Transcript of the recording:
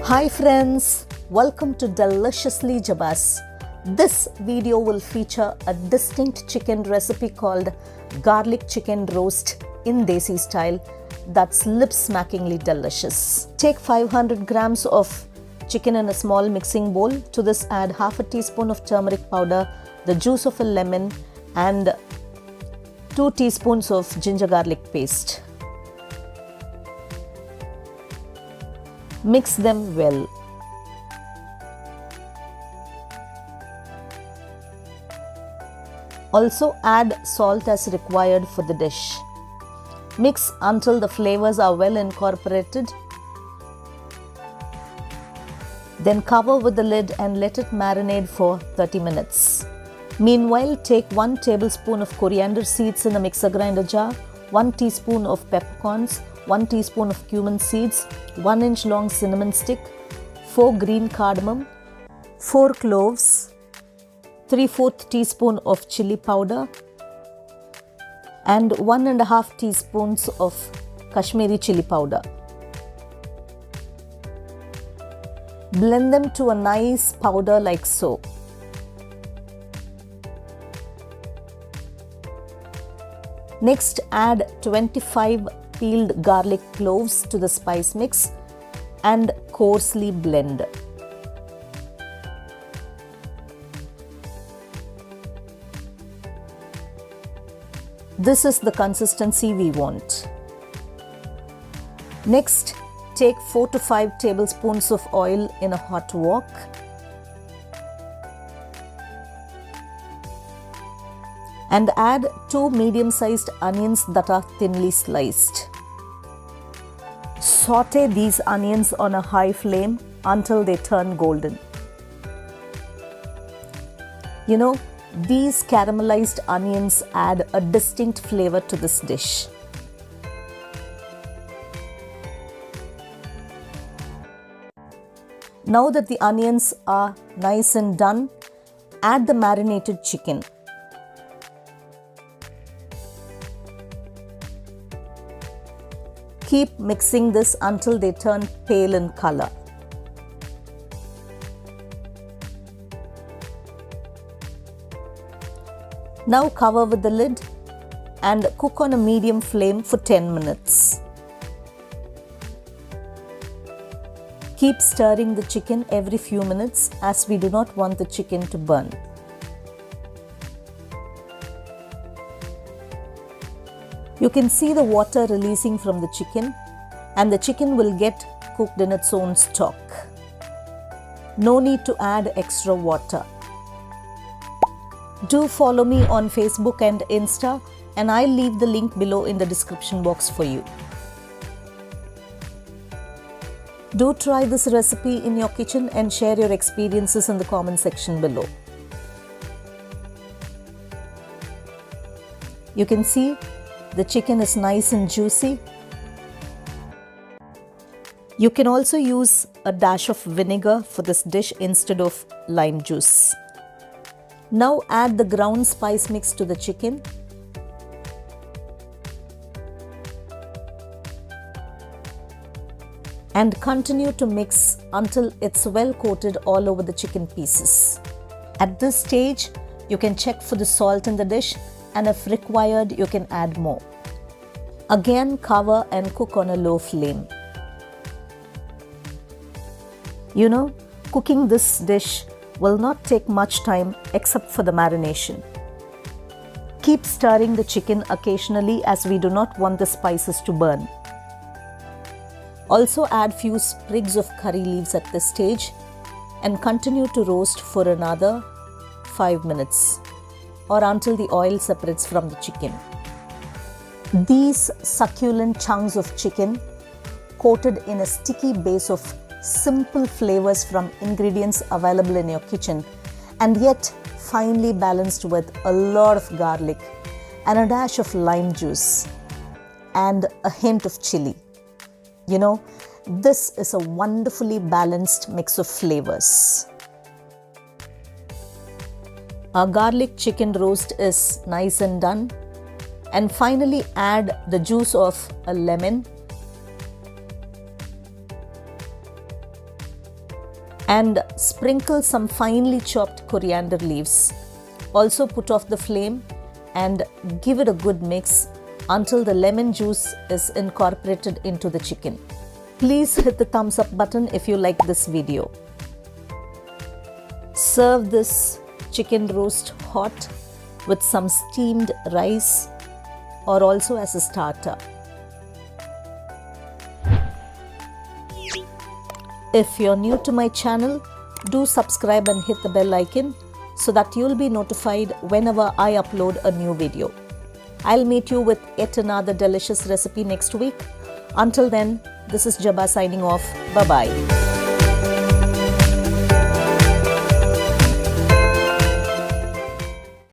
Hi friends, welcome to Deliciously Jabas. This video will feature a distinct chicken recipe called garlic chicken roast in Desi style that's lip-smackingly delicious. Take 500 grams of chicken in a small mixing bowl. To this add half a teaspoon of turmeric powder, the juice of a lemon and 2 teaspoons of ginger garlic paste. Mix them well. Also add salt as required for the dish. Mix until the flavors are well incorporated. Then cover with the lid and let it marinate for 30 minutes. Meanwhile, take 1 tablespoon of coriander seeds in a mixer grinder jar, 1 teaspoon of peppercorns, 1 teaspoon of cumin seeds, 1 inch long cinnamon stick, 4 green cardamom, 4 cloves, 3/4 teaspoon of chili powder and 1.5 teaspoons of Kashmiri chili powder. Blend them to a nice powder like so. Next, add 25 peeled garlic cloves to the spice mix and coarsely blend. This is the consistency we want. Next, take 4 to 5 tablespoons of oil in a hot wok. And add 2 medium-sized onions that are thinly sliced. Saute these onions on a high flame until they turn golden. You know, these caramelized onions add a distinct flavor to this dish. Now that the onions are nice and done, add the marinated chicken. Keep mixing this until they turn pale in color. Now cover with the lid and cook on a medium flame for 10 minutes. Keep stirring the chicken every few minutes as we do not want the chicken to burn. You can see the water releasing from the chicken and the chicken will get cooked in its own stock. No need to add extra water. Do follow me on Facebook and Insta, and I'll leave the link below in the description box for you. Do try this recipe in your kitchen and share your experiences in the comment section below. You can see the chicken is nice and juicy. You can also use a dash of vinegar for this dish instead of lime juice. Now add the ground spice mix to the chicken. And continue to mix until it's well coated all over the chicken pieces. At this stage, you can check for the salt in the dish, and if required, you can add more. Again, cover and cook on a low flame. You know, cooking this dish will not take much time except for the marination. Keep stirring the chicken occasionally as we do not want the spices to burn. Also add few sprigs of curry leaves at this stage and continue to roast for another 5 minutes or until the oil separates from the chicken. These succulent chunks of chicken coated in a sticky base of simple flavors from ingredients available in your kitchen and yet finely balanced with a lot of garlic and a dash of lime juice and a hint of chili. You know, this is a wonderfully balanced mix of flavors. Our garlic chicken roast is nice and done. And finally add the juice of a lemon and sprinkle some finely chopped coriander leaves. Also put off the flame and give it a good mix until the lemon juice is incorporated into the chicken. Please hit the thumbs up button if you like this video. Serve this chicken roast hot with some steamed rice or also as a starter. If you're new to my channel, do subscribe and hit the bell icon so that you'll be notified whenever I upload a new video. I'll meet you with yet another delicious recipe next week. Until then, this is Jabba signing off. Bye-bye.